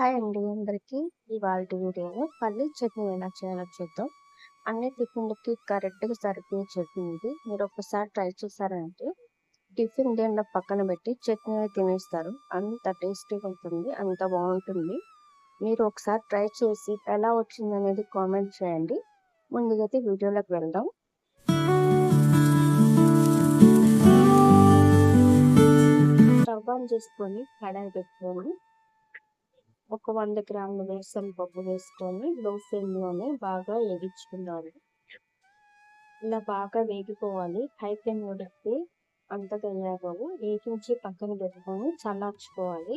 Hi అండి అందరికీ. ఇవాల్టి వీడియోలో పల్లి చట్నీ ఎలా చేయాలో చూద్దాం. అన్ని టిఫిన్‌లకి కరెక్ట్‌గా సరిపోయే చట్నీ ఇది. మీరు ఒకసారి ట్రై చేశారంటే టిఫిన్ గిన్నెలో పక్కన పెట్టి చట్నీ తినేస్తారు. అంత టేస్టీగా ఉంటుంది. అంత బాగుంటుంది. మీరు ఒకసారి ట్రై చేసి ఎలా వచ్చిందనేది కామెంట్ చేయండి. ముందుగా అయితే వీడియోలోకి వెళ్దాం. స్టవ్ ఆన్ చేసుకొని కడాయి పెట్టుకొని ఒక 100 గ్రాముల వేరుశనగ పప్పు వేసుకొని లో ఫ్లేమ్లోనే బాగా వేగించుకున్నాను. ఇలా బాగా వేగిపోవాలి. హై ఫ్లేమ్ పెడితే అంతగా వేగవు. వేగించి పక్కన పెట్టుకొని చల్లార్చుకోవాలి.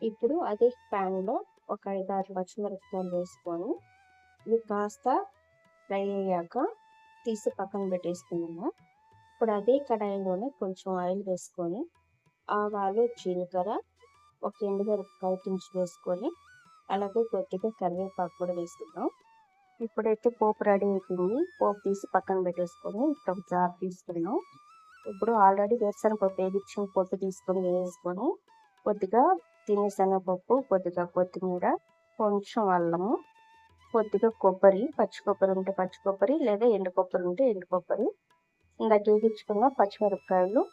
ఇప్పుడు అదే ప్యాన్లో ఒక 5-6 పచ్చిమిరపకాయలు వేసుకొని ఇవి కాస్త ఫ్రై అయ్యాక తీసి పక్కన పెట్టేసుకున్నాము. ఇప్పుడు అదే కడాయిలోనే కొంచెం ఆయిల్ వేసుకొని ఆవాలు, జీలకర్ర, ఒక ఎండుమిరపకాయ తుంచి వేసుకొని అలాగే కొద్దిగా కరివేపాకు కూడా వేసుకుందాం. ఇప్పుడైతే పోపు రెడీ అయిపోయింది. పోపు తీసి పక్కన పెట్టేసుకొని ఇప్పుడు ఒక జార్ తీసుకున్నాం. ఇప్పుడు ఆల్రెడీ వేరుశనగపప్పు వేగించిన పొట్టు తీసుకొని వేసుకొని కొద్దిగా శనగపప్పు, కొద్దిగా కొత్తిమీర, కొంచెం అల్లము, కొద్దిగా కొబ్బరి, పచ్చి కొబ్బరి ఉంటే పచ్చి కొబ్బరి లేదా ఎండు కొబ్బరి ఉంటే ఎండు కొబ్బరి, ఇందాక వేగించుకున్న పచ్చిమిరపకాయలు,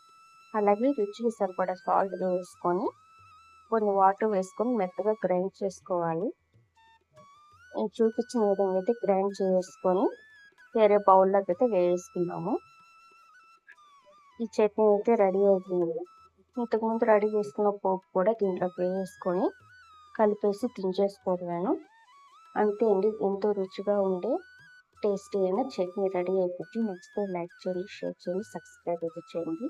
అలాగే రుచికి సరిపడా సాల్ట్ వేసుకొని కొన్ని వాటర్ వేసుకొని మెత్తగా గ్రైండ్ చేసుకోవాలి. నేను చూపించిన విధంగా అయితే గ్రైండ్ చేసుకొని వేరే బౌల్లోకి అయితే వేసుకున్నాము. ఈ చట్నీ అయితే రెడీ అవుతుంది. ఇంతకుముందు రెడీ చేసుకున్న పోపు కూడా దీంట్లోకి వేసుకొని కలిపేసి దించేసుకోవడమేను. అంతే అండి, ఎంతో రుచిగా ఉండే టేస్టీ అయిన చట్నీ రెడీ అయిపోతుంది. నచ్చితే లైక్ చేయండి, షేర్ చేయండి, సబ్స్క్రైబ్ అయితే చేయండి.